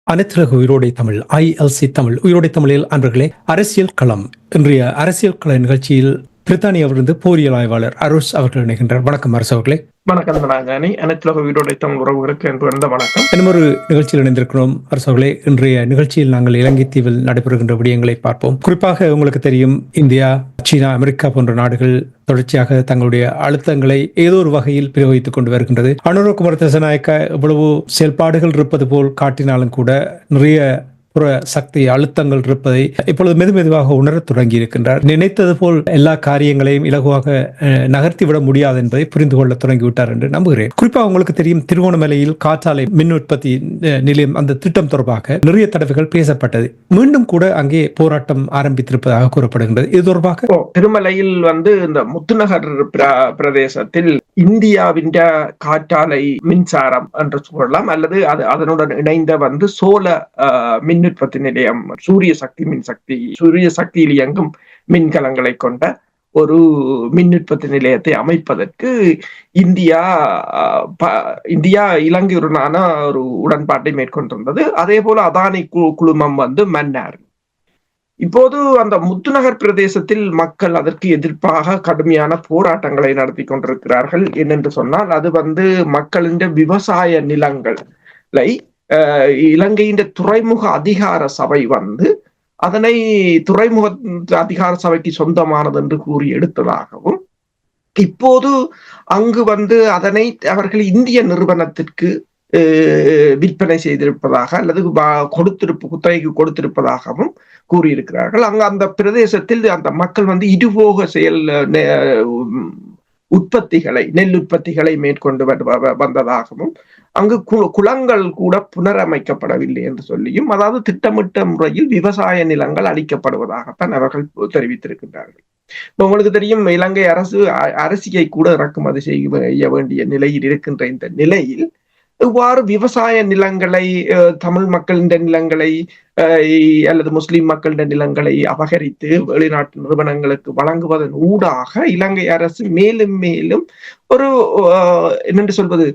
அனைத்துலக உயிரோடை தமிழ் ILC தமிழ் உயிரோடை தமிழில் அன்பர்களே, அரசியல் களம். இன்றைய அரசியல் கள நிகழ்ச்சியில் பிரித்தானியாவிலிருந்து போரியல் ஆய்வாளர் அருஷ் அவர்கள் இணைகின்றார். வணக்கம் அரசு அவர்களே. வணக்கம் நாகானி. அனைத்துலக உயிரோடை தமிழ் உறவுகளுக்கு என்று வந்த வணக்கம். இன்னொரு நிகழ்ச்சியில் இணைந்திருக்கிறோம் அரசு அவர்களே. இன்றைய நிகழ்ச்சியில் நாங்கள் இலங்கை தீவில் நடைபெறுகின்ற விடயங்களை பார்ப்போம். குறிப்பாக உங்களுக்கு தெரியும், இந்தியா, சீனா, அமெரிக்கா போன்ற நாடுகள் தொடர்ச்சியாக தங்களுடைய அழுத்தங்களை ஏதோ ஒரு வகையில் பிரயோகித்துக் கொண்டு வருகின்றது. அனுரகுமார திசாநாயக்க இவ்வளவு செயல்பாடுகள் இருப்பது போல் காட்டினாலும் கூட நிறைய புற சக்தி அழுத்தங்கள் இருப்பதை இப்பொழுது மெதுவாக உணரத் தொடங்கி இருக்கின்றார். நினைத்தது போல் எல்லா காரியங்களையும் இலகுவாக நகர்த்திவிட முடியாது என்பதை புரிந்து கொள்ள தொடங்கிவிட்டார் என்று நம்புகிறேன். குறிப்பாக உங்களுக்கு தெரியும், திருகோணமலையில் காற்றாலை மின் உற்பத்தி நிலையம் அந்த திட்டம் தொடர்பாக நிறைய தடவைகள் பேசப்பட்டது. மீண்டும் கூட அங்கே போராட்டம் ஆரம்பித்திருப்பதாக கூறப்படுகின்றது. இது தொடர்பாக திருமலையில் இந்த முத்துநகர் பிரதேசத்தில் இந்தியாவின் காற்றாலை மின்சாரம் என்று சொல்லலாம், அல்லது அதனுடன் இணைந்த சோல மின் உற்பத்தி நிலையம், சூரிய சக்தியில் இயங்கும் மின்கலங்களை கொண்ட ஒரு மின் உற்பத்தி நிலையத்தை அமைப்பதற்கு இந்தியா இலங்கையுடனான ஒரு உடன்பாட்டை மேற்கொண்டிருந்தது. அதே போல அதானி குழுமம் மன்னார். இப்போது அந்த முத்துநகர் பிரதேசத்தில் மக்கள் அதற்கு எதிர்ப்பாக கடுமையான போராட்டங்களை நடத்தி கொண்டிருக்கிறார்கள். என்னென்று சொன்னால், அது மக்களின் விவசாய நிலங்களை இலங்கையின் துறைமுக அதிகார சபை அதனை துறைமுக அதிகார சபைக்கு சொந்தமானது என்று கூறி எடுத்ததாகவும், இப்போது அங்கு அதனை அவர்கள் இந்திய நிறுவனத்திற்கு விற்பனை செய்திருப்பதாக அல்லது குத்தகைக்கு கொடுத்திருப்பதாகவும் கூறியிருக்கிறார்கள். அந்த பிரதேசத்தில் அந்த மக்கள் இருபோக செயல் நெல் உற்பத்திகளை மேற்கொண்டு வந்ததாகவும், அங்கு குளங்கள் கூட புனரமைக்கப்படவில்லை என்று சொல்லியும், அதாவது திட்டமிட்ட முறையில் விவசாய நிலங்கள் அளிக்கப்படுவதாகத்தான் அவர்கள் தெரிவித்திருக்கின்றார்கள். உங்களுக்கு தெரியும், இலங்கை அரிசியை கூட இறக்குமதி செய்ய வேண்டிய நிலையில் இருக்கின்ற இந்த நிலையில் இவ்வாறு விவசாய நிலங்களை, தமிழ் மக்களின் நிலங்களை அல்லது முஸ்லிம் மக்களின் நிலங்களை அபகரித்து வெளிநாட்டு நிறுவனங்களுக்கு வழங்குவதன் ஊடாக இலங்கை அரசு மேலும் மேலும் ஒரு என்னென்று சொல்வது,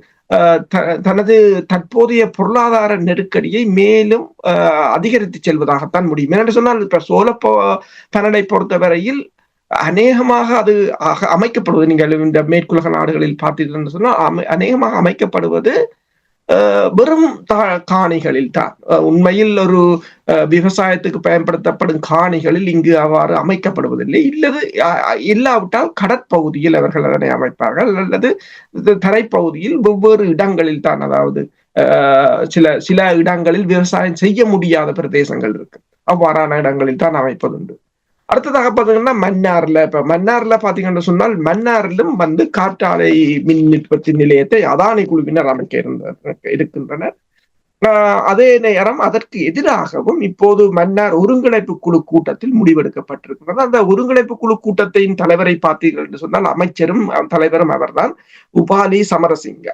தனது தற்போதைய பொருளாதார நெருக்கடியை மேலும் அதிகரித்து செல்வதாகத்தான் முடியும். என்னென்று சொன்னால், இப்ப சோழ பேனலை பொறுத்தவரையில் அநேகமாக அது அமைக்கப்படுவது, நீங்கள் இந்த மேற்குலக நாடுகளில் பார்த்தீர்கள் சொன்னால் அநேகமாக அமைக்கப்படுவது வெறும் காணிகளில் தான். உண்மையில் ஒரு விவசாயத்துக்கு பயன்படுத்தப்படும் காணிகளில் இங்கு அவ்வாறு அமைக்கப்படுவதில்லை. இல்லாவிட்டால் கடற்பகுதியில் அவர்கள் அதனை அமைப்பார்கள், அல்லது தரைப்பகுதியில் வெவ்வேறு இடங்களில் தான். அதாவது சில இடங்களில் விவசாயம் செய்ய முடியாத பிரதேசங்கள் இருக்கு, அவ்வாறான இடங்களில் தான் அமைப்பதுண்டு. அடுத்ததாக பாத்தீங்கன்னா மன்னார்ல பாத்தீங்கன்னு சொன்னால், மன்னாரிலும் காற்றாலை மின் உற்பத்தி நிலையத்தை அதானி குழுவினர் அமைக்க இருக்கின்றனர். அதே நேரம் அதற்கு எதிராகவும் இப்போது மன்னார் ஒருங்கிணைப்பு குழு கூட்டத்தில் முடிவெடுக்கப்பட்டிருக்கிறது. அந்த ஒருங்கிணைப்பு குழு கூட்டத்தின் தலைவரை பார்த்தீர்கள் என்று சொன்னால், அமைச்சரும் தலைவரும் அவர்தான், உபாலி சமரசிங்க.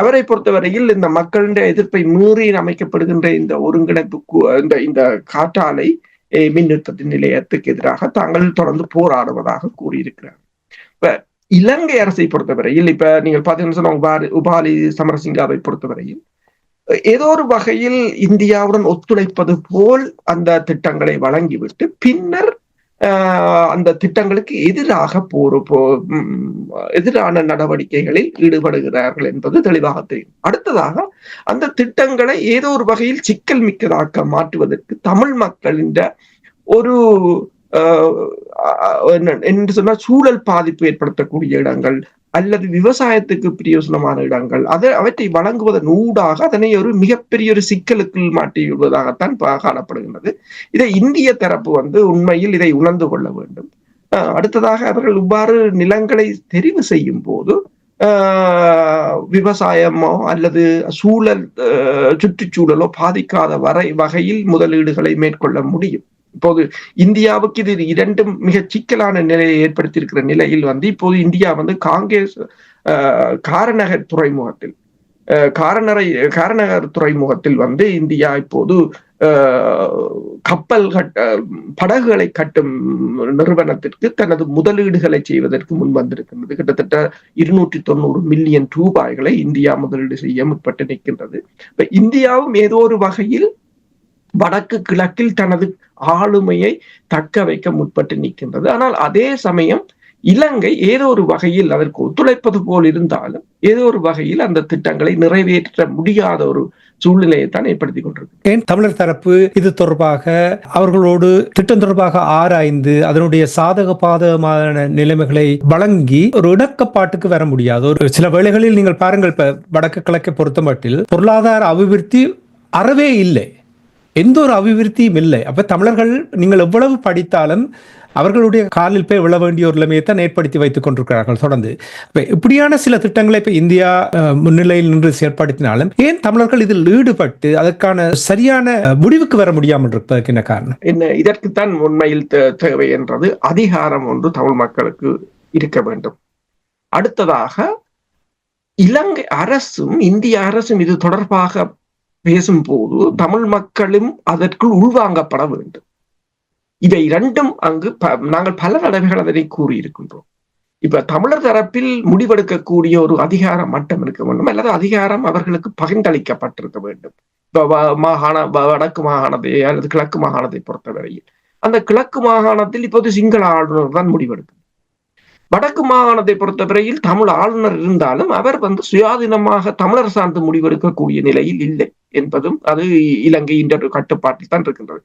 அவரை பொறுத்தவரையில் இந்த மக்களின் எதிர்ப்பை மீறி அமைக்கப்படுகின்ற இந்த ஒருங்கிணைப்பு இந்த காற்றாலை மின் உற்பத்தி நிலையத்துக்கு எதிராக தாங்கள் தொடர்ந்து போராடுவதாக கூறியிருக்கிறார். இப்ப இலங்கை அரசை பொறுத்தவரையில், இப்ப நீங்கள் பாத்தீங்கன்னா சொன்னா, உபாலி சமரசிங்காவை பொறுத்தவரையில் ஏதோ ஒரு வகையில் இந்தியாவுடன் ஒத்துழைப்பது போல் அந்த திட்டங்களை வழங்கிவிட்டு பின்னர் அந்த திட்டங்களுக்கு எதிரான நடவடிக்கைகளில் ஈடுபடுகிறார்கள் என்பது தெளிவாக தெரியும். அடுத்ததாக, அந்த திட்டங்களை ஏதோ ஒரு வகையில் சிக்கல் மிக்கதாக்க மாற்றுவதற்கு தமிழ் மக்களின் ஒரு என்று சொன்னால் சூழல் பாதிப்பு ஏற்படுத்தக்கூடிய இடங்கள் அல்லது விவசாயத்துக்கு பிரயோசனமான இடங்கள் அவற்றை வழங்குவதன் ஊடாக அதனை ஒரு மிகப்பெரிய ஒரு சிக்கலுக்குள் மாட்டிவிடுவதாகத்தான் காணப்படுகின்றது. இதை இந்திய தரப்பு உண்மையில் இதை உணர்ந்து கொள்ள வேண்டும். அடுத்ததாக, அவர்கள் இவ்வாறு நிலங்களை தெரிவு செய்யும் போது விவசாயமோ அல்லது சுற்றுச்சூழலோ பாதிக்காத வகையில் முதலீடுகளை மேற்கொள்ள முடியும். இப்போது இந்தியாவுக்கு இது இரண்டும் மிக சிக்கலான நிலையை ஏற்படுத்தியிருக்கிற நிலையில் வந்து இப்போது இந்தியா வந்து காங்கிரஸ் காரநகர் துறைமுகத்தில் காரநகர் துறைமுகத்தில் வந்து இந்தியா இப்போது கப்பல் படகுகளை கட்டும் நிறுவனத்திற்கு தனது முதலீடுகளை செய்வதற்கு முன் வந்திருக்கின்றது. கிட்டத்தட்ட 290 மில்லியன் ரூபாய்களை இந்தியா முதலீடு செய்ய முற்பட்டு நிற்கின்றது. இப்ப இந்தியாவும் ஏதோ ஒரு வகையில் வடக்கு கிழக்கில் தனது ஆளுமையை தக்க வைக்க முற்பட்டு நிற்கின்றது. ஆனால் அதே சமயம் இலங்கை ஏதோ ஒரு வகையில் அதற்கு ஒத்துழைப்பது போல் இருந்தாலும் ஏதோ ஒரு வகையில் அந்த திட்டங்களை நிறைவேற்ற முடியாத ஒரு சூழ்நிலையை தான் ஏற்படுத்தி கொண்டிருக்கு. ஏன் தமிழர் தரப்பு இது தொடர்பாக அவர்களோடு திட்டம் தொடர்பாக ஆராய்ந்து அதனுடைய சாதக பாதகமான நிலைமைகளை வழங்கி ஒரு இணக்கப்பாட்டுக்கு வர முடியாது? ஒரு சில வேளைகளில் நீங்கள் பாருங்கள், இப்ப வடக்கு கிழக்கை பொறுத்தமட்டில் பொருளாதார அபிவிருத்தி அறவே இல்லை, எந்த ஒரு அபிவிருத்தியும் இல்லை. அப்ப தமிழர்கள் நீங்கள் எவ்வளவு படித்தாலும் அவர்களுடைய காலில் போய் விழ வேண்டிய ஒரு நிலைமையை தான் ஏற்படுத்தி வைத்துக் கொண்டிருக்கிறார்கள் தொடர்ந்து. இப்படியான சில திட்டங்களை இப்ப இந்தியா முன்னிலையில் நின்று செயற்படுத்தினாலும் ஏன் தமிழர்கள் இதில் ஈடுபட்டு அதற்கான சரியான முடிவுக்கு வர முடியாமல் இருப்பதற்கு என்ன காரணம்? என்ன இதற்குத்தான் உண்மையில் தேவை என்றது அதிகாரம் ஒன்று தமிழ் மக்களுக்கு இருக்க வேண்டும். அடுத்ததாக இலங்கை அரசும் இந்திய அரசும் இது தொடர்பாக பேசும்போது தமிழ் மக்களும் அதற்குள் உள்வாங்கப்பட வேண்டும். இவை இரண்டும் அங்கு நாங்கள் பல தடவைகள் அதனை கூறியிருக்கின்றோம். இப்ப தமிழர் தரப்பில் முடிவெடுக்கக்கூடிய ஒரு அதிகார மட்டம் இருக்க வேண்டும், அல்லது அதிகாரம் அவர்களுக்கு பகிர்ந்தளிக்கப்பட்டிருக்க வேண்டும். வடக்கு மாகாணத்தை அல்லது கிழக்கு மாகாணத்தை பொறுத்தவரையில் அந்த கிழக்கு மாகாணத்தில் இப்போது சிங்கள ஆளுநர் தான் முடிவெடுக்கும். வடக்கு மாகாணத்தை பொறுத்தவரையில் தமிழ் ஆளுநர் இருந்தாலும் அவர் வந்து சுயாதீனமாக தமிழர் சார்ந்து முடிவெடுக்கக்கூடிய நிலையில் இல்லை என்பதும் அது இலங்கையின் கட்டுப்பாட்டில் தான் இருக்கின்றது.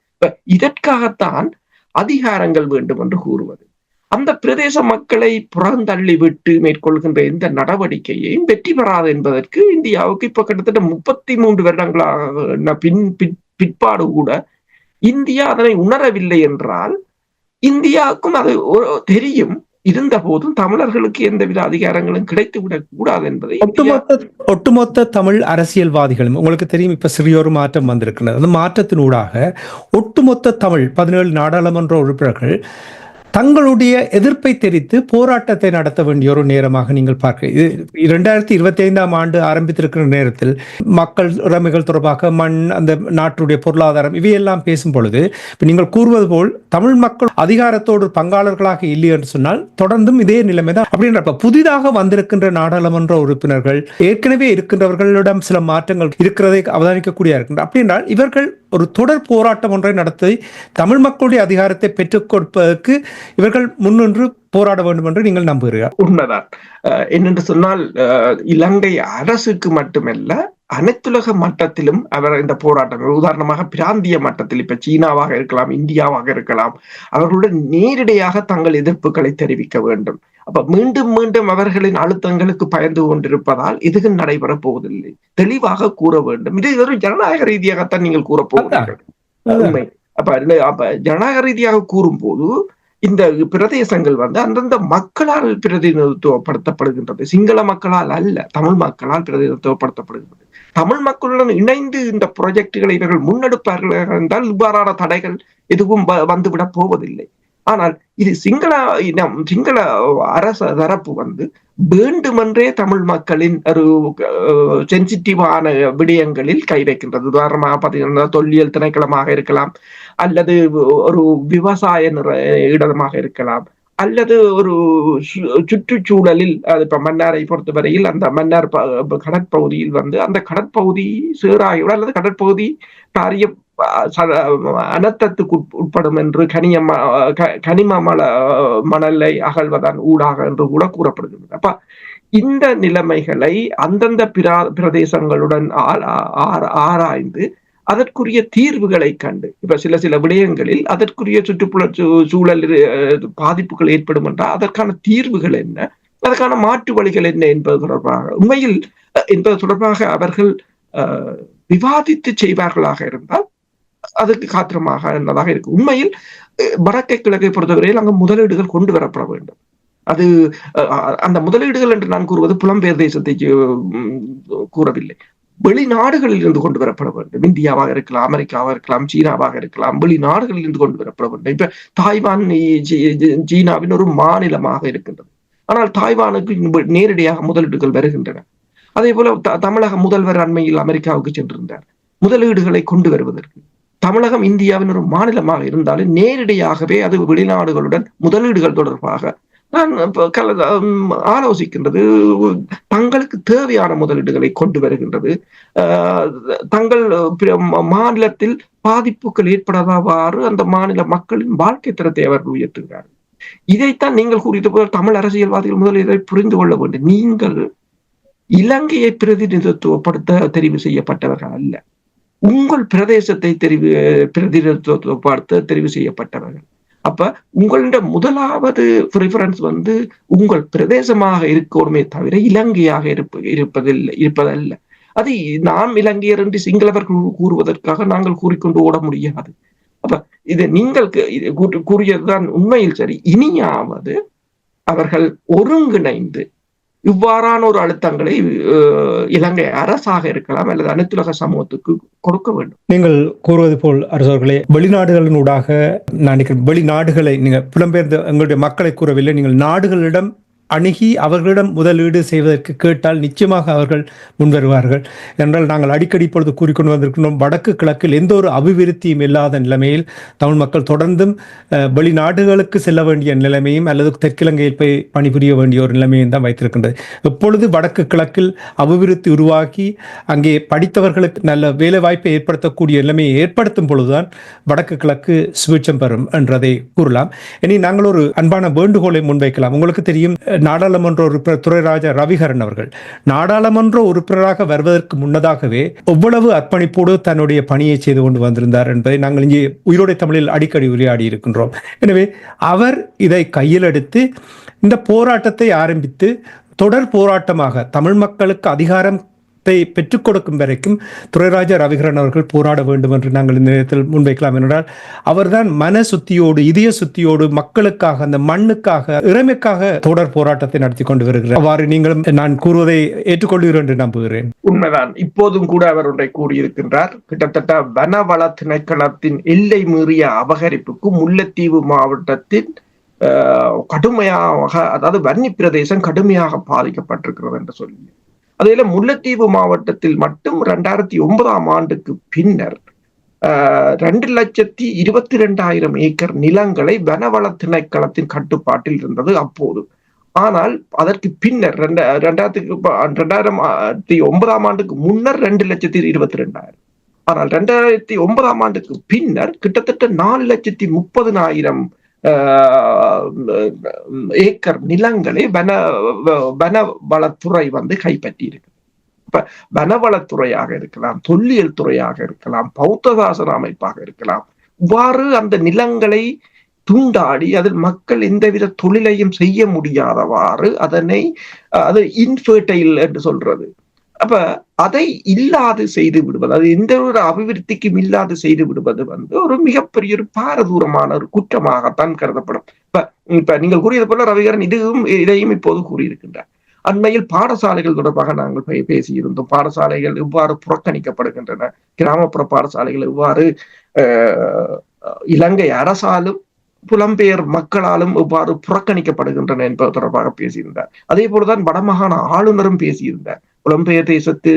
இதற்காகத்தான் அதிகாரங்கள் வேண்டும் என்று கூறுவது. அந்த பிரதேச மக்களை புறந்தள்ளி விட்டு மேற்கொள்கின்ற எந்த நடவடிக்கையையும் வெற்றி பெறாது என்பதற்கு இந்தியாவுக்கு இப்ப கிட்டத்தட்ட 33 வருடங்களாக பிற்பாடு கூட இந்தியா அதனை உணரவில்லை என்றால் இந்தியாவுக்கும் அது தெரியும். இருந்த போதும் தமிழர்களுக்கு எந்தவித அதிகாரங்களும் கிடைத்துவிடக் கூடாது என்பதை ஒட்டுமொத்த தமிழ் அரசியல்வாதிகளும் உங்களுக்கு தெரியும். இப்ப சிறியொரு மாற்றம் வந்திருக்கிறது. அந்த மாற்றத்தினூடாக ஒட்டுமொத்த தமிழ் 17 நாடாளுமன்ற உறுப்பினர்கள் தங்களுடைய எதிர்ப்பை தெரிவித்து போராட்டத்தை நடத்த வேண்டிய ஒரு நேரமாக நீங்கள் பார்க்க. 2025ஆம் ஆண்டு ஆரம்பித்திருக்கிற நேரத்தில் மக்கள் உரிமைகள் தொடர்பாக மண், அந்த நாட்டுடைய பொருளாதாரம் இவையெல்லாம் பேசும் பொழுது நீங்கள் கூறுவது போல் தமிழ் மக்கள் அதிகாரத்தோடு பங்காளர்களாக இல்லை என்று சொன்னால் தொடர்ந்தும் இதே நிலைமை தான். அப்படின்றப்ப புதிதாக வந்திருக்கின்ற நாடாளுமன்ற உறுப்பினர்கள் ஏற்கனவே இருக்கின்றவர்களிடம் சில மாற்றங்கள் இருக்கிறதை அவதானிக்கக்கூடிய இருக்கின்ற. அப்படி என்றால் இவர்கள் ஒரு தொடர் போராட்டம் ஒன்றை நடத்தி தமிழ் மக்களுடைய அதிகாரத்தை பெற்றுக் கொடுப்பதற்கு இவர்கள் முன்னின்று போராட வேண்டும் என்று நீங்கள் நம்புகிறீர்கள்? உண்மைதான். என்னென்று சொன்னால் இலங்கை அரசுக்கு மட்டுமல்ல அனைத்துலக மட்டத்திலும் அவர் இந்த போராட்டங்கள், உதாரணமாக பிராந்திய மட்டத்தில் இப்ப சீனாவாக இருக்கலாம், இந்தியாவாக இருக்கலாம், அவர்களுடன் நேரடியாக தங்கள் எதிர்ப்புகளை தெரிவிக்க வேண்டும். அப்ப மீண்டும் மீண்டும் அவர்களின் அழுத்தங்களுக்கு பயந்து கொண்டிருப்பதால் எதுவும் நடைபெறப் போவதில்லை. தெளிவாக கூற வேண்டும். இது ஒரு ஜனநாயக ரீதியாகத்தான் நீங்கள் கூறப்போகிறீர்கள். உண்மை. அப்ப ஜனநாயக ரீதியாக கூறும் போது இந்த பிரதேசங்கள் வந்து அந்தந்த மக்களால் பிரதிநிதித்துவப்படுத்தப்படுகின்றது. சிங்கள மக்களால் அல்ல, தமிழ் மக்களால் பிரதிநிதித்துவப்படுத்தப்படுகின்றது. தமிழ் மக்களுடன் இணைந்து இந்த ப்ராஜெக்டுகளை இவர்கள் முன்னெடுப்பார்கள் என்றால் இவ்வாறான தடைகள் எதுவும் வந்துவிடப் போவதில்லை. ஆனால் இது சிங்கள அரச தரப்பு வந்து வேண்டுமென்றே தமிழ் மக்களின் ஒரு சென்சிட்டிவான விடயங்களில் கை வைக்கின்றது. உதாரணமாக பார்த்தீங்கன்னா தொல்லியல் திணைக்களமாக இருக்கலாம், அல்லது ஒரு விவசாய இடமாக இருக்கலாம், அல்லது ஒரு சுற்றுச்சூழலில் இப்ப மன்னாரை பொறுத்தவரையில் அந்த மன்னார் கடற்பகுதியில் வந்து அந்த கடற்பகுதி சீராயோடு அல்லது கடற்பகுதி பாரிய அனர்த்தத்துக்கு உட்படும் என்று கனிம மணலை அகழ்வதன் ஊடாக என்று கூட கூறப்படுகிறது. அப்ப இந்த நிலைமைகளை அந்தந்த பிரதேசங்களுடன் ஆராய்ந்து அதற்குரிய தீர்வுகளை கண்டு இப்ப சில விடயங்களில் அதற்குரிய சுற்றுப்புற சூழல் பாதிப்புகள் ஏற்படும் என்றால் அதற்கான தீர்வுகள் என்ன, அதற்கான மாற்று வழிகள் என்ன என்பது தொடர்பாக அவர்கள் விவாதித்து செய்வார்களாக இருந்தால் அதுக்கு காத்திரமாக என்னதாக இருக்கு. உண்மையில் வடக்கை கிழக்கை பொறுத்தவரையில் அங்கு முதலீடுகள் கொண்டு வரப்பட வேண்டும். அது அந்த முதலீடுகள் என்று நான் கூறுவது புலம்பெயர் தேசத்தை கூறவில்லை. வெளிநாடுகளில் இருந்து கொண்டு வரப்பட வேண்டும். இந்தியாவாக இருக்கலாம், அமெரிக்காவாக இருக்கலாம், சீனாவாக இருக்கலாம், வெளிநாடுகளில் இருந்து கொண்டு வரப்பட வேண்டும். இப்ப தாய்வான் சீனாவின் ஒரு மாநிலமாக இருக்கின்றது. ஆனால் தாய்வானுக்கு நேரடியாக முதலீடுகள் வருகின்றன. அதே போல தமிழக முதல்வர் அண்மையில் அமெரிக்காவுக்கு சென்றிருந்தார் முதலீடுகளை கொண்டு வருவதற்கு. தமிழகம் இந்தியாவின் ஒரு மாநிலமாக இருந்தாலும் நேரடியாகவே அது வெளிநாடுகளுடன் முதலீடுகள் தொடர்பாக நான் ஆலோசிக்கின்றது, தங்களுக்கு தேவையான முதலீடுகளை கொண்டு வருகின்றது, தங்கள் மாநிலத்தில் பாதிப்புகள் ஏற்படாதவாறு அந்த மாநில மக்களின் வாழ்க்கை தரத்தை அவர்கள் உயர்த்துகிறார்கள். இதைத்தான் நீங்கள் கூறியது போல தமிழ் அரசியல்வாதிகள் முதல் இதை புரிந்து கொள்ள வேண்டும். நீங்கள் இலங்கையை பிரதிநிதித்துவப்படுத்த தெரிவு செய்யப்பட்டவர்கள் அல்ல, உங்கள் பிரதேசத்தை பிரதிநிதித்துவப்படுத்த தெரிவு செய்யப்பட்டவர்கள். அப்ப உங்களோட முதலாவது பிரிஃபரன்ஸ் உங்கள் பிரதேசமாக இருக்கணுமே தவிர இலங்கையாக இருப்பதல்ல. அது நாம் இலங்கையர் என்று சிங்களவர்கள் கூறுவதற்காக நாங்கள் கூறிக்கொண்டு ஓட முடியாது. அப்ப இதை நீங்கள் கூறியதுதான் உண்மையில் சரி. இனியாவது அவர்கள் ஒருங்கிணைந்து இவ்வாறான ஒரு அழுத்தங்களை இலங்கை அரசாக இருக்கலாம் அல்லது அனைத்துலக சமூகத்துக்கு கொடுக்க வேண்டும். நீங்கள் கூறுவது போல் அரசர்களே, வெளிநாடுகளினூடாக நான் நினைக்கிறேன், வெளிநாடுகளை நீங்க புலம்பெயர்ந்த எங்களுடைய மக்களை கூறவில்லை, நீங்கள் நாடுகளிடம் அணுகி அவர்களிடம் முதலீடு செய்வதற்கு கேட்டால் நிச்சயமாக அவர்கள் முன்வருவார்கள். என்றால் நாங்கள் அடிக்கடி இப்பொழுது கூறிக்கொண்டு வந்திருக்கிறோம், வடக்கு கிழக்கில் எந்த ஒரு அபிவிருத்தியும் இல்லாத நிலைமையில் தமிழ் மக்கள் தொடர்ந்தும் வெளிநாடுகளுக்கு செல்ல வேண்டிய நிலைமையும் அல்லது தெற்கிழங்கையில் போய் பணிபுரிய வேண்டிய ஒரு நிலைமையும் தான் வைத்திருக்கின்றது. எப்பொழுது வடக்கு கிழக்கில் அபிவிருத்தி உருவாக்கி அங்கே படித்தவர்களுக்கு நல்ல வேலை வாய்ப்பை ஏற்படுத்தக்கூடிய நிலைமையை ஏற்படுத்தும் பொழுதுதான் வடக்கு கிழக்கு சுபிட்சம் பெறும் என்றதை கூறலாம். இனி நாங்கள் ஒரு அன்பான வேண்டுகோளை முன்வைக்கலாம். உங்களுக்கு தெரியும், நாடாளுமன்ற உறுப்பினர் துரைராஜா ரவிகரன் அவர்கள் நாடாளுமன்ற உறுப்பினராக வருவதற்கு முன்னதாகவே எவ்வளவு அர்ப்பணிப்போடு தன்னுடைய பணியை செய்து கொண்டு வந்திருந்தார் என்பதை நாங்கள் இங்கே உயிரோடை தமிழில் அடிக்கடி உரையாடி இருக்கின்றோம். எனவே அவர் இதை கையில் எடுத்து இந்த போராட்டத்தை ஆரம்பித்து தொடர் போராட்டமாக தமிழ் மக்களுக்கு அதிகாரம் பெற்றுக் கொடுக்கும் வரைக்கும் துரைராஜா ரவிகரன் அவர்கள் போராட வேண்டும் என்று நாங்கள் இந்த நேரத்தில் முன்வைக்கலாம். என்றால் அவர்தான் மன சுத்தியோடு இதய சுத்தியோடு மக்களுக்காக அந்த மண்ணுக்காக இறைமைக்காக தொடர் போராட்டத்தை நடத்தி கொண்டு வருகிறார். அவ்வாறு நீங்களும் நான் கூறுவதை ஏற்றுக்கொள்கிறேன் என்று நம்புகிறேன். உண்மைதான். இப்போதும் கூட அவர் ஒன்றை கூறியிருக்கின்றார். கிட்டத்தட்ட வனவள திணைக்களத்தின் எல்லை மீறிய அபகரிப்புக்கு முல்லைத்தீவு மாவட்டத்தின் கடுமையாக, அதாவது வன்னி பிரதேசம் கடுமையாக பாதிக்கப்பட்டிருக்கிறது என்று சொல்லி, அதில முல்லைத்தீவு மாவட்டத்தில் மட்டும் 2009ஆம் ஆண்டுக்கு பின்னர் 2,22,000 ஏக்கர் நிலங்களை வனவள திணைக்களத்தின் கட்டுப்பாட்டில் இருந்தது அப்போது. ஆனால் அதற்கு பின்னர் 2009ஆம் ஆண்டுக்கு முன்னர் 2,22,000. ஆனால் 2009ஆம் ஆண்டுக்கு பின்னர் கிட்டத்தட்ட 4,30,000 ஏக்கர் நிலங்களை வனவளத்துறை கைப்பற்றி இருக்கு. இப்ப வனவளத்துறையாக இருக்கலாம், தொல்லியல் துறையாக இருக்கலாம், பௌத்த சாசன அமைப்பாக இருக்கலாம், இவ்வாறு அந்த நிலங்களை துண்டாடி அதில் மக்கள் எந்தவித தொழிலையும் செய்ய முடியாதவாறு அது இன்ஃபர்டைல் என்று சொல்றது. அப்ப அதை இல்லாது செய்து விடுவது, அது எந்த ஒரு அபிவிருத்திக்கும் இல்லாது செய்து விடுவது ஒரு மிகப்பெரிய ஒரு பாரதூரமான ஒரு குற்றமாகத்தான் கருதப்படும். இப்ப நீங்கள் கூறியது போல ரவிகரன் இதையும் இப்போது கூறியிருக்கின்றார். அண்மையில் பாடசாலைகள் தொடர்பாக நாங்கள் பேசியிருந்தோம். பாடசாலைகள் இவ்வாறு புறக்கணிக்கப்படுகின்றன, கிராமப்புற பாடசாலைகள் இவ்வாறு இலங்கை அரசாலும் புலம்பெயர் மக்களாலும் இவ்வாறு புறக்கணிக்கப்படுகின்றன என்பது தொடர்பாக பேசியிருந்தார். அதே போலதான் வடமாகாண ஆளுநரும் பேசியிருந்தார். புலம்பெயர் தேசத்து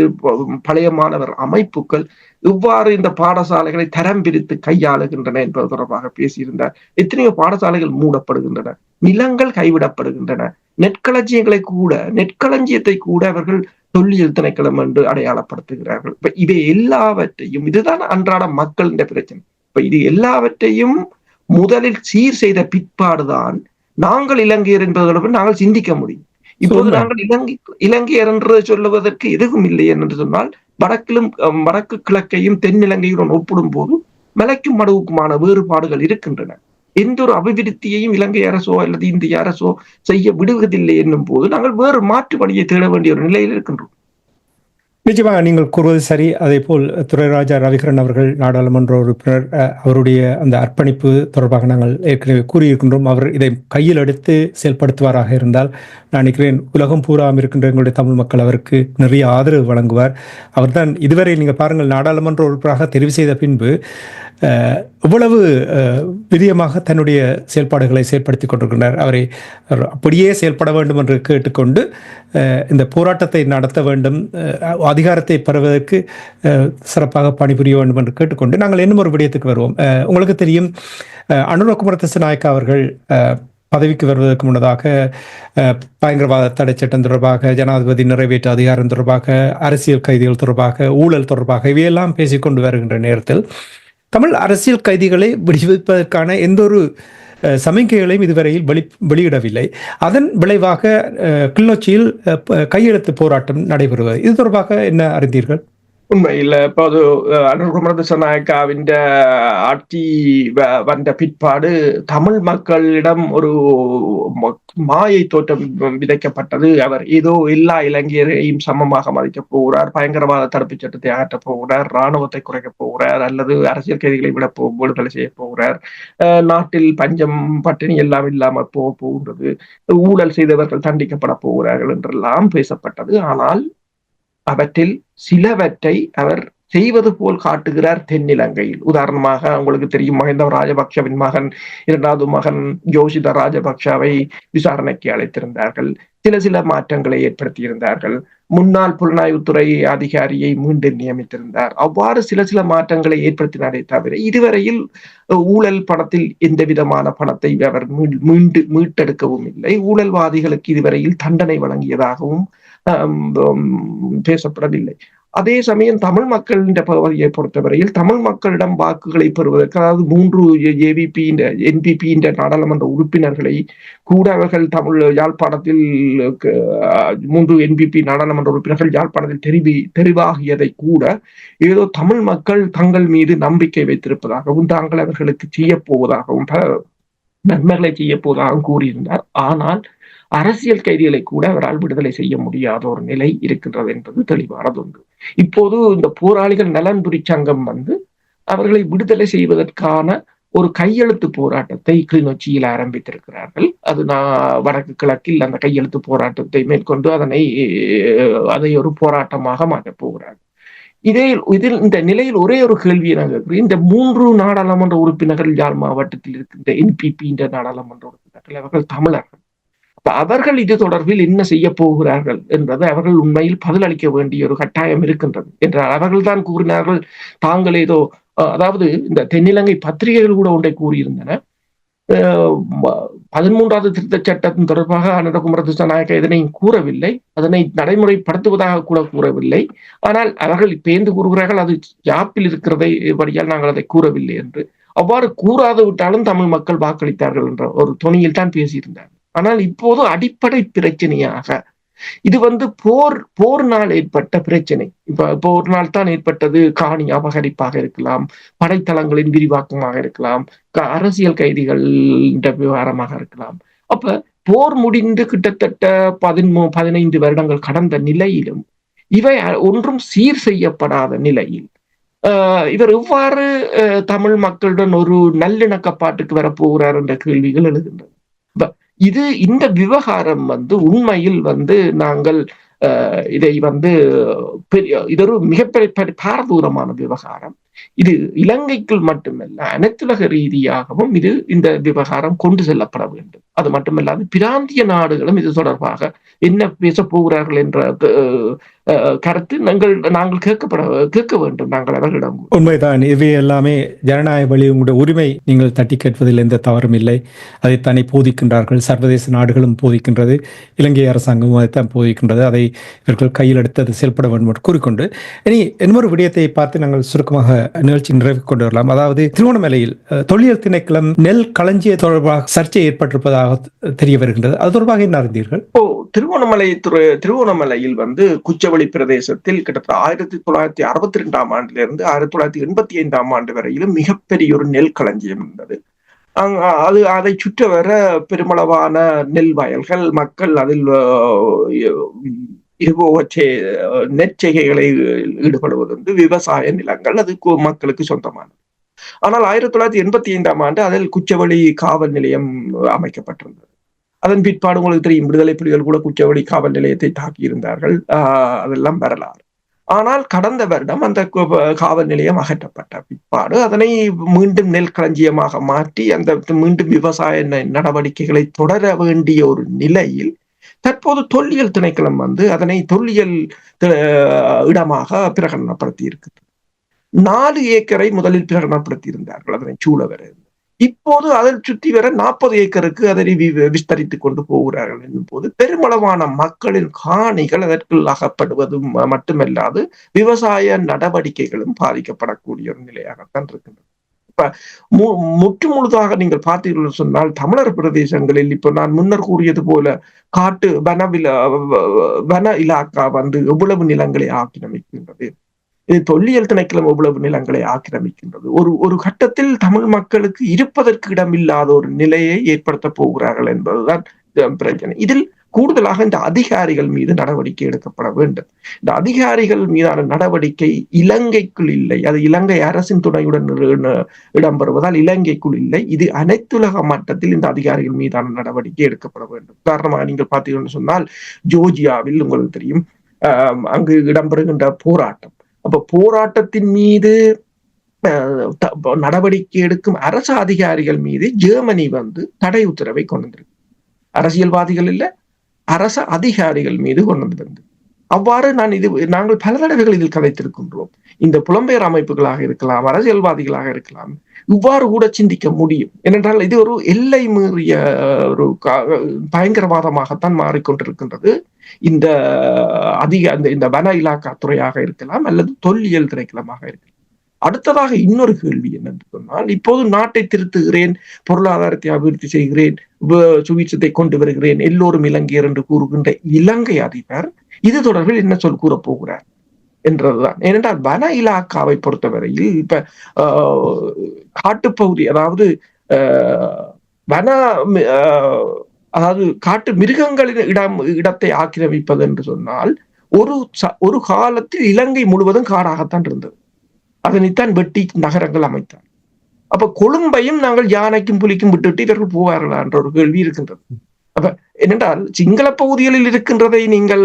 பழைய மாணவர் அமைப்புகள் இவ்வாறு இந்த பாடசாலைகளை தரம் பிரித்து கையாளுகின்றன என்பது தொடர்பாக பேசியிருந்தார். எத்தனையோ பாடசாலைகள் மூடப்படுகின்றன, நிலங்கள் கைவிடப்படுகின்றன, நெற்களஞ்சியத்தை கூட அவர்கள் தொல்லியல் திணைக்களம் என்று அடையாளப்படுத்துகிறார்கள். இப்ப இவை எல்லாவற்றையும், இதுதான் அன்றாட மக்களின் பிரச்சனை. இப்ப இது எல்லாவற்றையும் முதலில் சீர் செய்த பிற்பாடுதான் நாங்கள் இலங்கையர் என்பதோடு நாங்கள் சிந்திக்க முடியும். இப்போது நாங்கள் இலங்கையர் என்று சொல்லுவதற்கு எதுவும் இல்லை என்று சொன்னால், வடக்கு கிழக்கையும் தென்னிலங்கையுடன் ஒப்பிடும் போது மலைக்கும் மடுவுக்குமான வேறுபாடுகள் இருக்கின்றன. எந்த ஒரு அபிவிருத்தியையும் இலங்கை அரசோ அல்லது இந்திய அரசோ செய்ய விடுவதில்லை என்னும் போது நாங்கள் வேறு மாற்று வழியை தேட வேண்டிய ஒரு நிலையில் இருக்கின்றோம். நிச்சயமாக நீங்கள் கூறுவது சரி. அதேபோல் துரைராஜா ரவிகரன் அவர்கள் நாடாளுமன்ற உறுப்பினர், அவருடைய அந்த அர்ப்பணிப்பு தொடர்பாக நாங்கள் ஏற்கனவே கூறியிருக்கின்றோம். அவர் இதை கையில் எடுத்து செயல்படுத்துவாராக இருந்தால் நான் நினைக்கிறேன் உலகம் பூராம் இருக்கின்ற எங்களுடைய தமிழ் மக்கள் அவருக்கு நிறைய ஆதரவு வழங்குவார். அவர்தான் இதுவரை நீங்கள் பாருங்கள், நாடாளுமன்ற உறுப்பினராக தெரிவு செய்த பின்பு இவ்வளவு விரியமாக தன்னுடைய செயல்பாடுகளை செயல்படுத்தி கொண்டிருக்கின்றார். அவரை அப்படியே செயல்பட வேண்டும் என்று கேட்டுக்கொண்டு இந்த போராட்டத்தை நடத்த வேண்டும், அதிகாரத்தை பெறுவதற்கு சிறப்பாக பணிபுரிய வேண்டும் என்று கேட்டுக்கொண்டு நாங்கள் இன்னும் ஒரு விடயத்துக்கு வருவோம். உங்களுக்கு தெரியும், அனுர குமார திசாநாயக்கா அவர்கள் பதவிக்கு வருவதற்கு முன்னதாக பயங்கரவாத தடை சட்டம் தொடர்பாக, ஜனாதிபதி நிறைவேற்று அதிகாரம் தொடர்பாக, அரசியல் கைதிகள் தொடர்பாக, ஊழல் தொடர்பாக இவையெல்லாம் பேசிக்கொண்டு வருகின்ற நேரத்தில் தமிழ் அரசியல் கைதிகளை விடுவிப்பதற்கான எந்த ஒரு சமிக்கைகளையும் இதுவரையில் வெளியிடவில்லை. அதன் விளைவாக கிளிநொச்சியில் கையெழுத்து போராட்டம் நடைபெறுவது, இது தொடர்பாக என்ன அறிந்தீர்கள்? உண்மையில் இப்போது அனுர திசாநாயக்காவின் ஆட்சி வந்த பிற்பாடு தமிழ் மக்களிடம் ஒரு மாயை தோற்றம் விதைக்கப்பட்டது. அவர் ஏதோ எல்லா இலங்கையரையும் சமமாக மதிக்கப் போகிறார், பயங்கரவாத தடுப்பு சட்டத்தை அகற்றப் போகிறார், இராணுவத்தை குறைக்கப் போகிறார், அல்லது அரசியல் கைதிகளை விடுதலை செய்ய போகிறார், நாட்டில் பஞ்சம் பட்டினி எல்லாம் இல்லாமல் போகின்றது, ஊழல் செய்தவர்கள் தண்டிக்கப்பட போகிறார்கள் என்றெல்லாம் பேசப்பட்டது. ஆனால் அவற்றில் சிலவற்றை அவர் செய்வது போல் காட்டுகிறார் தென்னிலங்கையில். உதாரணமாக உங்களுக்கு தெரியும், மஹிந்த ராஜபக்ஷவின் மகன், இரண்டாவது மகன் யோஷித ராஜபக்ஷவை விசாரணைக்கு அழைத்திருந்தார்கள், சில மாற்றங்களை ஏற்படுத்தியிருந்தார்கள், முன்னாள் புலனாய்வுத்துறை அதிகாரியை மீண்டும் நியமித்திருந்தார். அவ்வாறு சில மாற்றங்களை ஏற்படுத்தினாரே தவிர இதுவரையில் ஊழல் பணத்தில் எந்த விதமான பணத்தை அவர் மீட்டெடுக்கவும் இல்லை. ஊழல்வாதிகளுக்கு இதுவரையில் தண்டனை வழங்கியதாகவும் பேசப்படவில்லை. அதே சமயம் தமிழ் மக்களின் பகுதியை பொறுத்தவரையில் தமிழ் மக்களிடம் வாக்குகளை பெறுவதற்கு, அதாவது 3 NPP நாடாளுமன்ற உறுப்பினர்களை கூட அவர்கள் தமிழ் யாழ்ப்பாணத்தில் 3 NPP நாடாளுமன்ற உறுப்பினர்கள் யாழ்ப்பாணத்தில் தெரிவாகியதை கூட ஏதோ தமிழ் மக்கள் தங்கள் மீது நம்பிக்கை வைத்திருப்பதாகவும் தாங்கள் அவர்களுக்கு செய்ய போவதாகவும் நன்மைகளை செய்ய போவதாகவும் கூறியிருந்தார். ஆனால் அரசியல் கைதிகளை கூட அவரால் விடுதலை செய்ய முடியாத ஒரு நிலை இருக்கின்றது என்பது தெளிவானது ஒன்று. இப்போது இந்த போராளிகள் நலன்புரி சங்கம் அவர்களை விடுதலை செய்வதற்கான ஒரு கையெழுத்து போராட்டத்தை கிளிநொச்சியில் ஆரம்பித்திருக்கிறார்கள். அது வடக்கு கிழக்கில் அந்த கையெழுத்து போராட்டத்தை மேற்கொண்டு அதை ஒரு போராட்டமாக மாற்றப் போகிறார்கள். இதில் இந்த நிலையில் ஒரே ஒரு கேள்வியை நான் கேட்கிறேன். இந்த 3 நாடாளுமன்ற உறுப்பினர்கள் யாழ் மாவட்டத்தில் இருக்கின்ற NPP நாடாளுமன்ற உறுப்பினர்கள் அவர்கள் தமிழர்கள். அவர்கள் இது தொடர்பில் என்ன செய்ய போகிறார்கள் என்பதை அவர்கள் உண்மையில் பதிலளிக்க வேண்டிய ஒரு கட்டாயம் இருக்கின்றது என்றால், அவர்கள் தான் கூறினார்கள் தாங்கள் ஏதோ, அதாவது இந்த தென்னிலங்கை பத்திரிகைகள் கூட ஒன்றை கூறியிருந்தன, 13வது திருத்த சட்டத்தின் தொடர்பாக அனுர குமார திசாநாயக்கா எதனையும் கூறவில்லை, அதனை நடைமுறைப்படுத்துவதாக கூட கூறவில்லை. ஆனால் அவர்கள் பேர்ந்து கூறுகிறார்கள் அது யாப்பில் இருக்கிறதை வழியால் நாங்கள் அதை கூறவில்லை என்று. அவ்வாறு கூறாது விட்டாலும் தமிழ் மக்கள் வாக்களித்தார்கள் என்ற ஒரு தொனியில் தான் பேசியிருந்தார்கள். ஆனால் இப்போது அடிப்படை பிரச்சனையாக இது போர்னால் ஏற்பட்ட பிரச்சனை. இப்போ ஒரு நாள் தான் ஏற்பட்டது, காணி அபகரிப்பாக இருக்கலாம், படைத்தளங்களின் விரிவாக்கமாக இருக்கலாம், அரசியல் கைதிகள் விவகாரமாக இருக்கலாம். அப்ப போர் முடிந்து கிட்டத்தட்ட 15 வருடங்கள் கடந்த நிலையிலும் இவை ஒன்றும் சீர் செய்யப்படாத நிலையில் இவர் எவ்வாறு தமிழ் மக்களுடன் ஒரு நல்லிணக்கப்பாட்டுக்கு வரப்போகிறார் என்ற கேள்விகள் எழுகின்றன. இந்த விவகாரம் உண்மையில் நாங்கள் இதை இது ஒரு மிகப்பெரிய பாரதூரமான விவகாரம். இது இலங்கைக்குள் மட்டுமல்ல, அனைத்துலக ரீதியாகவும் இந்த விவகாரம் கொண்டு செல்லப்பட வேண்டும். அது மட்டுமல்லாது பிராந்திய நாடுகளும் இது தொடர்பாக என்ன பேச போகிறார்கள் என்ற கருத்து நாங்கள் கேட்க வேண்டும். நாங்கள் அவர்களிடம் உண்மைதான், இவை எல்லாமே ஜனநாயக வழி, உங்களுடைய உரிமை நீங்கள் தட்டி கேட்பதில் எந்த தவறும் இல்லை. அதைத்தானே போதிக்கின்றார்கள், சர்வதேச நாடுகளும் போதிக்கின்றது, இலங்கை அரசாங்கமும் அதைத்தான் போதிக்கின்றது. அதை இவர்கள் கையில் எடுத்து அது செயல்பட வேண்டும் என்று கூறிக்கொண்டு இனி இன்னொரு விடயத்தை பார்த்து நாங்கள் சுருக்கமாக நிகழ்ச்சி நிறைவு கொண்டு வரலாம். அதாவது திருவண்ணாமலையில் தொல்லியல் திணைக்களம் நெல் களஞ்சிய தொடர்பாக சர்ச்சை ஏற்பட்டிருப்பதாக தெரிய வருகின்றது. அது தொடர்பாக என்ன அறிந்தீர்கள்? திருவண்ணாமலையில் குச்சவெளி பிரதேசத்தில் கிட்டத்தட்ட 1962 ஆண்டிலிருந்து 1985 ஆண்டு வரையிலும் மிகப்பெரிய ஒரு நெல் களஞ்சியம் இருந்தது. அதை சுற்ற வர பெருமளவான நெல் வயல்கள், மக்கள் அதில் இதுபோக நெற்செய்கைகளை ஈடுபடுவதுண்டு. விவசாய நிலங்கள் அது மக்களுக்கு சொந்தமானது. ஆனால் 1985 ஆண்டு அதில் குச்சவெளி காவல் நிலையம் அமைக்கப்பட்டிருந்தது. அதன் பிற்பாடு உங்களுக்கு தெரியும், விடுதலை புலிகள் கூட குச்சவெளி காவல் நிலையத்தை தாக்கியிருந்தார்கள். அதெல்லாம் வரலாறு. ஆனால் கடந்த வருடம் அந்த காவல் நிலையம் அகற்றப்பட்ட பிற்பாடு அதனை மீண்டும் நெல் களஞ்சியமாக மாற்றி அந்த மீண்டும் விவசாய நடவடிக்கைகளை தொடர வேண்டிய ஒரு நிலையில் தற்போது தொல்லியல் திணைக்களம் வந்து அதனை தொல்லியல் இடமாக பிரகடனப்படுத்தி இருக்குது. 4 ஏக்கரை முதலில் பிரகடனப்படுத்தி இருந்தார்கள் அதனை சூழ வர. இப்போது அதில் சுற்றி வர 40 ஏக்கருக்கு அதனை விஸ்தரித்துக் கொண்டு போகிறார்கள் என்னும் போது பெருமளவான மக்களின் காணிகள் அதற்குள் அகப்படுவது மட்டுமல்லாது விவசாய நடவடிக்கைகளும் பாதிக்கப்படக்கூடிய ஒரு நிலையாகத்தான் இருக்கின்றது. இப்ப முற்று முழுதாக நீங்கள் பார்த்தீர்கள் சொன்னால் தமிழர் பிரதேசங்களில் இப்ப நான் முன்னர் கூறியது போல காட்டு வன இலாக்கா வந்து எவ்வளவு நிலங்களை ஆக்கிரமிக்கின்றது, இது தொல்லியல் திணைக்களம் எவ்வளவு நிலங்களை ஆக்கிரமிக்கின்றது. ஒரு கட்டத்தில் தமிழ் மக்களுக்கு இருப்பதற்கு இடமில்லாத ஒரு நிலையை ஏற்படுத்த போகிறார்கள் என்பதுதான் பிரச்சனை. இதில் கூடுதலாக இந்த அதிகாரிகள் மீது நடவடிக்கை எடுக்கப்பட வேண்டும். இந்த அதிகாரிகள் மீதான நடவடிக்கை இலங்கைக்குள் இல்லை, அது இலங்கை அரசின் துணையுடன் இடம்பெறுவதால் இலங்கைக்குள் இல்லை. இது அனைத்துலக மட்டத்தில் இந்த அதிகாரிகள் மீதான நடவடிக்கை எடுக்கப்பட வேண்டும். உதாரணமாக நீங்கள் பார்த்தீங்கன்னு சொன்னால் ஜோர்ஜியாவில் உங்களுக்கு தெரியும், அங்கு இடம்பெறுகின்ற போராட்டம். அப்ப போராட்டத்தின் மீது நடவடிக்கை எடுக்கும் அரசு அதிகாரிகள் மீது ஜெர்மனி வந்து தடை உத்தரவை கொண்டு வந்திருக்கு. அரசியல்வாதிகள் இல்ல, அரசு அதிகாரிகள் மீது கொண்டு வந்திருக்கு. அவ்வாறு நாங்கள் பல தடவைகள் இதில் கதைத்திருக்கின்றோம். இந்த புலம்பெயர் அமைப்புகளாக இருக்கலாம், அரசியல்வாதிகளாக இருக்கலாம், இவ்வாறு கூட சிந்திக்க முடியும். ஏனென்றால் இது ஒரு எல்லை மீறிய ஒரு பயங்கரவாதமாகத்தான் மாறிக்கொண்டிருக்கின்றது. இந்த இந்த வன இலாக்கா துறையாக இருக்கலாம் அல்லது தொல்லியல் திணைக்களமாக இருக்கலாம். அடுத்ததாக இன்னொரு கேள்வி என்னென்று சொன்னால், இப்போது நாட்டை திருத்துகிறேன், பொருளாதாரத்தை அபிவிருத்தி செய்கிறேன், சுவீட்சத்தை கொண்டு வருகிறேன், எல்லோரும் இலங்கையர் என்று கூறுகின்ற இலங்கை அதிபர் இது தொடர்பில் என்ன கூறப் போகிறார் என்றதுதான். ஏனென்றால் வன இலாக்காவை பொறுத்தவரையில் இப்ப காட்டுப்பகுதி, அதாவது அதாவது காட்டு மிருகங்களின் இடத்தை ஆக்கிரமிப்பது என்று சொன்னால் ஒரு காலத்தில் இலங்கை முழுவதும் காடாகத்தான் இருந்தது. அதனைத்தான் வெட்டி நகரங்கள் அமைத்தார். அப்ப கொழும்பையும் நாங்கள் யானைக்கும் புலிக்கும் விட்டுட்டு இவர்கள் போவார்களா என்ற ஒரு கேள்வி இருக்கின்றது. அப்ப என்னென்றால் சிங்கள பகுதிகளில் இருக்கின்றதை நீங்கள்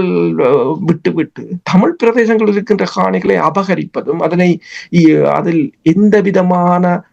விட்டு தமிழ் பிரதேசங்களில் இருக்கின்ற காணிகளை அபகரிப்பதும் அதில் எந்த விதமான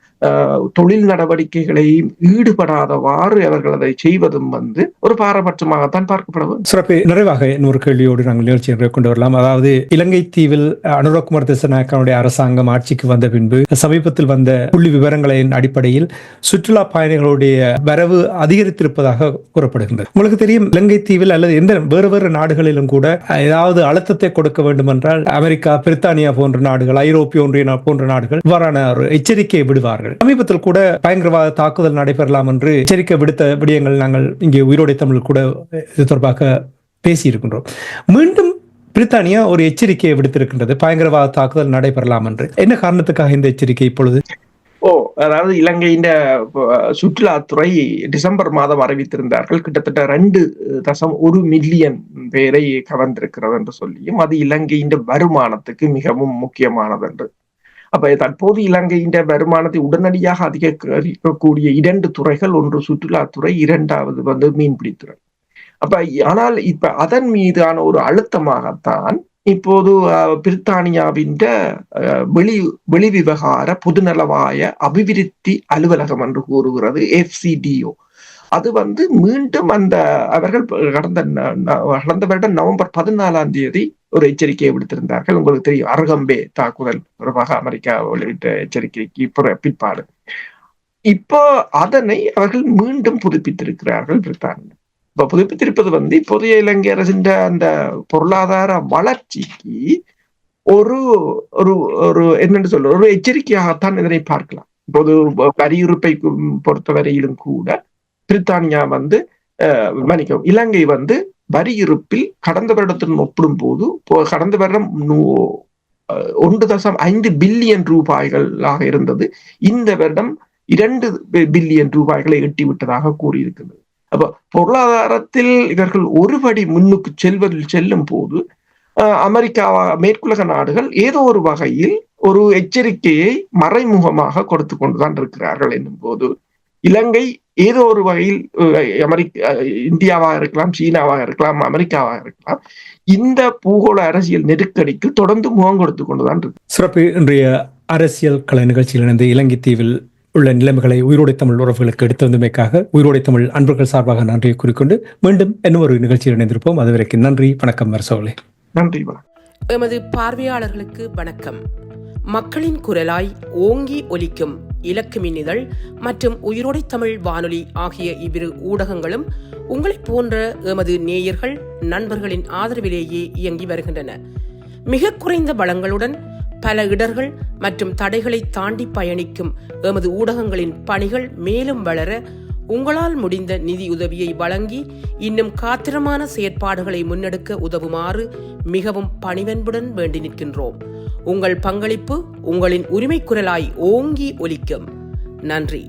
தொழில் நடவடிக்கைகளையும் ஈடுபடாதவாறு அவர்கள் அதை செய்வதும் வந்து ஒரு பாரபட்சமாகத்தான் பார்க்கப்படும். சிறப்பு. நிறைவாக இன்னொரு கேள்வியோடு நாங்கள் நிகழ்ச்சியை கொண்டு வரலாம். அதாவது இலங்கை தீவில் அனுரகுமார் திசாநாயக்கனுடைய அரசாங்கம் ஆட்சிக்கு வந்த பின்பு சமீபத்தில் வந்த புள்ளி விவரங்களின் அடிப்படையில் சுற்றுலா பயணிகளுடைய வரவு அதிகரித்திருப்பதாக கூறப்படுகின்றது. உங்களுக்கு தெரியும், இலங்கை தீவில் அல்லது எந்த வேறு நாடுகளிலும் கூட ஏதாவது அழுத்தத்தை கொடுக்க வேண்டும் என்றால் அமெரிக்கா, பிரித்தானியா போன்ற நாடுகள், ஐரோப்பிய ஒன்றிய போன்ற நாடுகள் இவ்வாறான ஒரு எச்சரிக்கையை விடுவார்கள். சமீபத்தில் கூட பயங்கரவாத தாக்குதல் நடைபெறலாம் என்று எச்சரிக்கை விடுத்த விடயங்கள் நாங்கள் இங்கே உயிரோடை தமிழ் கூட இது தொடர்பாக பேசி இருக்கின்றோம். மீண்டும் பிரித்தானியா ஒரு எச்சரிக்கையை விடுத்திருக்கின்றது, பயங்கரவாத தாக்குதல் நடைபெறலாம் என்று. என்ன காரணத்துக்காக இந்த எச்சரிக்கை இப்பொழுது? அதாவது இலங்கையின் சுற்றுலாத்துறை டிசம்பர் மாதம் அறிவித்திருந்தார்கள், கிட்டத்தட்ட 2.1 மில்லியன் பேரை கவர்ந்திருக்கிறது என்று சொல்லியும் அது இலங்கையின் வருமானத்துக்கு மிகவும் முக்கியமானது என்று. அப்ப தற்போது இலங்கையின் வருமானத்தை உடனடியாக அதிகரிக்கக்கூடிய 2 துறைகள், ஒன்று சுற்றுலாத்துறை, இரண்டாவது வந்து மீன்பிடித்துறை. ஆனால் இப்ப அதன் மீதான ஒரு அழுத்தமாகத்தான் இப்போது பிரித்தானியாவின் வெளிவிவகார பொதுநலவாய அபிவிருத்தி அலுவலகம் என்று கூறுகிறது, FCDO. அது வந்து மீண்டும் அவர்கள் கடந்த வருடம் நவம்பர் 14 ஒரு எச்சரிக்கையை விடுத்திருந்தார்கள். உங்களுக்கு தெரியும், அரகம்பே தாக்குதல் தொடர்பாக அமெரிக்கா வெளியிட்ட எச்சரிக்கைக்கு பிற்பாடு இப்போ அதனை அவர்கள் மீண்டும் புதுப்பித்திருக்கிறார்கள் பிரித்தானியா. இப்ப புதுப்பித்திருப்பது வந்து இப்போதைய இலங்கை அரசின் அந்த பொருளாதார வளர்ச்சிக்கு ஒரு ஒரு என்னென்று சொல்ற ஒரு எச்சரிக்கையாகத்தான் இதனை பார்க்கலாம். இப்போது வரியுறுப்பை பொறுத்தவரையிலும் கூட பிரித்தானியா வந்து இலங்கை வந்து வரியிருப்பில் கடந்த வருடத்துடன் ஒப்பிடும் போது கடந்த வருடம் 1.5 பில்லியன் ரூபாய்களாக இருந்தது. இந்த வருடம் 2 பில்லியன் ரூபாய்களை எட்டிவிட்டதாக கூறியிருக்கிறது. அப்ப பொருளாதாரத்தில் இவர்கள் ஒருபடி முன்னுக்கு செல்லும் போது மேற்குலக நாடுகள் ஏதோ ஒரு வகையில் ஒரு எச்சரிக்கையை மறைமுகமாக கொடுத்து கொண்டுதான் இருக்கிறார்கள் என்னும் போது இலங்கை ஏதோ ஒரு வகையில் இந்தியாவாக இருக்கலாம், சீனாவாக இருக்கலாம், அமெரிக்காவாக இருக்கலாம், இந்த பூகோள அரசியல் நெருக்கடிக்கு தொடர்ந்து முகம் கொடுத்து கொண்டுதான் இருக்கு. சிறப்பு. இன்றைய அரசியல் கள நிகழ்ச்சியில் இணைந்து இலங்கை தீவில் உள்ள நிலைமைகளை உயிரோடை தமிழ் உறவுகளுக்கு எடுத்து வந்தமைக்காக உயிரோடை தமிழ் அன்பர்கள் சார்பாக நன்றியை கூறிக்கொண்டு மீண்டும் இன்னும் ஒரு நிகழ்ச்சியில் இணைந்திருப்போம். அதுவரைக்கும் நன்றி, வணக்கம் அரசோகளே. நன்றி, வணக்கம். எமது பார்வையாளர்களுக்கு வணக்கம். மக்களின் குரலாய் ஓங்கி ஒலிக்கும் இலக்குமின் இதழ் மற்றும் உயிரோடை தமிழ் வானொலி ஆகிய இவ்விரு ஊடகங்களும் உங்களைப் போன்ற எமது நேயர்கள் நண்பர்களின் ஆதரவிலேயே இயங்கி வருகின்றன. மிக குறைந்த வளங்களுடன் பல இடர்கள் மற்றும் தடைகளை தாண்டி பயணிக்கும் எமது ஊடகங்களின் பணிகள் மேலும் வளர உங்களால் முடிந்த நிதியுதவியை வழங்கி இன்னும் காத்திரமான செயற்பாடுகளை முன்னெடுக்க உதவுமாறு மிகவும் பணிவன்புடன் வேண்டி நிற்கின்றோம். உங்கள் பங்களிப்பு உங்களின் உரிமை குரலாய் ஓங்கி ஒலிக்கும். நன்றி.